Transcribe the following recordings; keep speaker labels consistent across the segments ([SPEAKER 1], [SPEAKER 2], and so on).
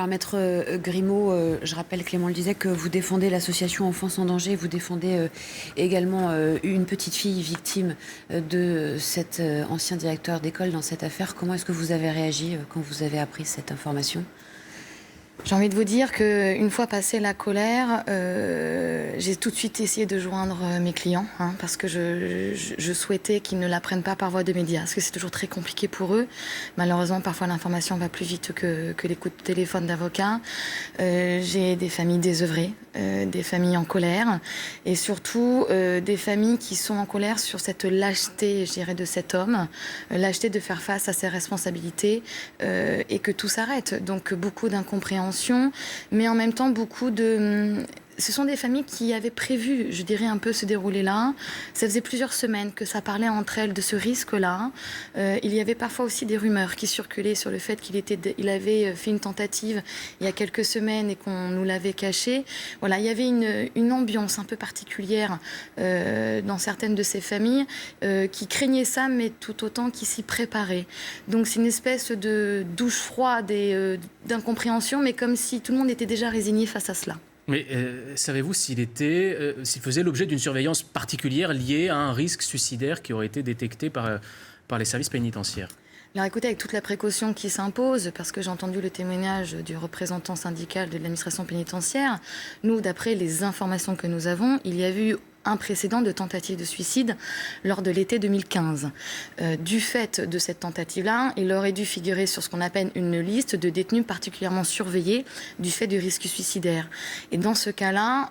[SPEAKER 1] Alors, Maître Grimaud, je rappelle, Clément le disait, que vous défendez l'association Enfants sans danger. Vous défendez également une petite fille victime de cet ancien directeur d'école dans cette affaire. Comment est-ce que vous avez réagi quand vous avez appris cette information ?
[SPEAKER 2] J'ai envie de vous dire qu'une fois passée la colère, j'ai tout de suite essayé de joindre mes clients, parce que je souhaitais qu'ils ne la prennent pas par voie de médias, parce que c'est toujours très compliqué pour eux. Malheureusement, parfois l'information va plus vite que les coups de téléphone d'avocat. J'ai des familles désœuvrées, des familles en colère, et surtout des familles qui sont en colère sur cette lâcheté, je dirais, de cet homme, lâcheté de faire face à ses responsabilités et que tout s'arrête. Donc beaucoup d'incompréhension, mais en même temps beaucoup de... Ce sont des familles qui avaient prévu, je dirais, un peu ce déroulé-là. Ça faisait plusieurs semaines que ça parlait entre elles de ce risque-là. Il y avait parfois aussi des rumeurs qui circulaient sur le fait qu'il avait fait une tentative il y a quelques semaines et qu'on nous l'avait caché. Voilà, il y avait une ambiance un peu particulière dans certaines de ces familles qui craignaient ça, mais tout autant qui s'y préparaient. Donc c'est une espèce de douche froide et d'incompréhension, mais comme si tout le monde était déjà résigné face à cela.
[SPEAKER 3] Mais savez-vous s'il faisait l'objet d'une surveillance particulière liée à un risque suicidaire qui aurait été détecté par les services pénitentiaires ?
[SPEAKER 2] Alors écoutez, avec toute la précaution qui s'impose, parce que j'ai entendu le témoignage du représentant syndical de l'administration pénitentiaire, nous, d'après les informations que nous avons, il y a eu un précédent de tentative de suicide lors de l'été 2015. Du fait de cette tentative-là, il aurait dû figurer sur ce qu'on appelle une liste de détenus particulièrement surveillés du fait du risque suicidaire. Et dans ce cas-là,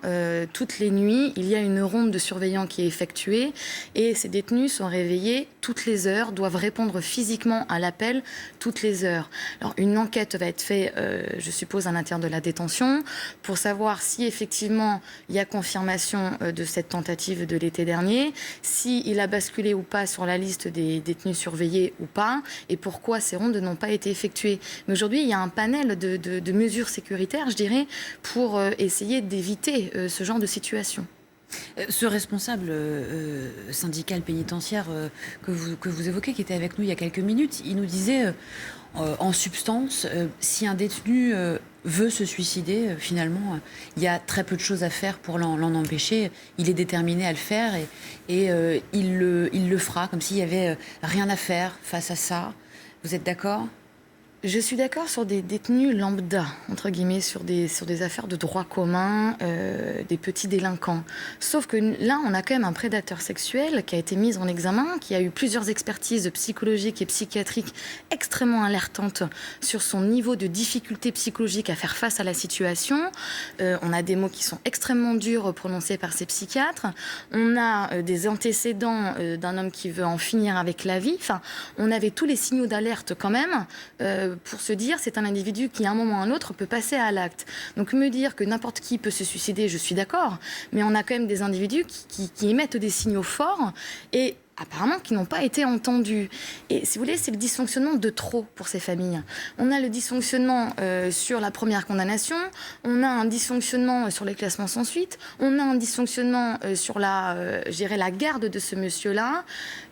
[SPEAKER 2] toutes les nuits, il y a une ronde de surveillants qui est effectuée et ces détenus sont réveillés toutes les heures, doivent répondre physiquement à l'appel toutes les heures. Alors une enquête va être faite, je suppose, à l'intérieur de la détention pour savoir si effectivement il y a confirmation de cette tentative de l'été dernier, s'il a basculé ou pas sur la liste des détenus surveillés ou pas, et pourquoi ces rondes n'ont pas été effectuées. Mais aujourd'hui, il y a un panel de mesures sécuritaires, je dirais, pour essayer d'éviter ce genre de situation.
[SPEAKER 1] Ce responsable syndical pénitentiaire que vous évoquez, qui était avec nous il y a quelques minutes, il nous disait en substance, si un détenu veut se suicider, finalement, il y a très peu de choses à faire pour l'en empêcher. Il est déterminé à le faire et il le fera, comme s'il n'y avait rien à faire face à ça. Vous êtes d'accord ?
[SPEAKER 2] Je suis d'accord sur des détenus lambda, entre guillemets, sur des affaires de droit commun, des petits délinquants. Sauf que là, on a quand même un prédateur sexuel qui a été mis en examen, qui a eu plusieurs expertises psychologiques et psychiatriques extrêmement alertantes sur son niveau de difficulté psychologique à faire face à la situation. On a des mots qui sont extrêmement durs prononcés par ces psychiatres. On a des antécédents d'un homme qui veut en finir avec la vie. Enfin, on avait tous les signaux d'alerte quand même, pour se dire c'est un individu qui à un moment ou à un autre peut passer à l'acte. Donc me dire que n'importe qui peut se suicider, je suis d'accord, mais on a quand même des individus qui émettent des signaux forts et apparemment qui n'ont pas été entendus. Et si vous voulez, c'est le dysfonctionnement de trop pour ces familles. On a le dysfonctionnement sur la première condamnation, on a un dysfonctionnement sur les classements sans suite, on a un dysfonctionnement sur la garde de ce monsieur-là.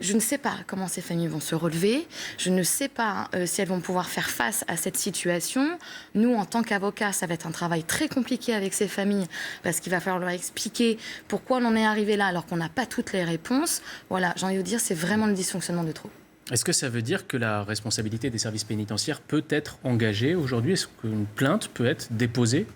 [SPEAKER 2] Je ne sais pas comment ces familles vont se relever, je ne sais pas si elles vont pouvoir faire face à cette situation. Nous, en tant qu'avocats, ça va être un travail très compliqué avec ces familles, parce qu'il va falloir leur expliquer pourquoi on en est arrivé là alors qu'on n'a pas toutes les réponses. Voilà, j'ai envie de dire, c'est vraiment le dysfonctionnement de trop.
[SPEAKER 3] Est-ce que ça veut dire que la responsabilité des services pénitentiaires peut être engagée aujourd'hui ? Est-ce qu'une plainte peut être déposée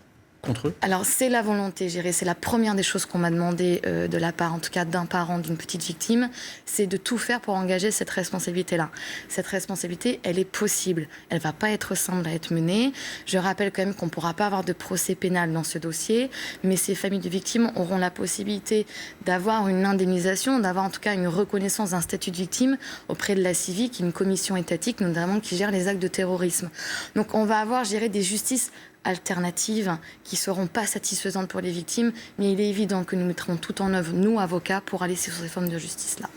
[SPEAKER 3] contre eux ?
[SPEAKER 2] Alors, c'est la volonté, c'est la première des choses qu'on m'a demandé de la part, en tout cas d'un parent d'une petite victime, c'est de tout faire pour engager cette responsabilité-là. Cette responsabilité, elle est possible. Elle ne va pas être simple à être menée. Je rappelle quand même qu'on ne pourra pas avoir de procès pénal dans ce dossier, mais ces familles de victimes auront la possibilité d'avoir une indemnisation, d'avoir en tout cas une reconnaissance d'un statut de victime auprès de la CIVI, qui est une commission étatique, notamment qui gère les actes de terrorisme. Donc on va avoir, des justices alternatives qui ne seront pas satisfaisantes pour les victimes, mais il est évident que nous mettrons tout en œuvre, nous, avocats, pour aller sur ces formes de justice-là.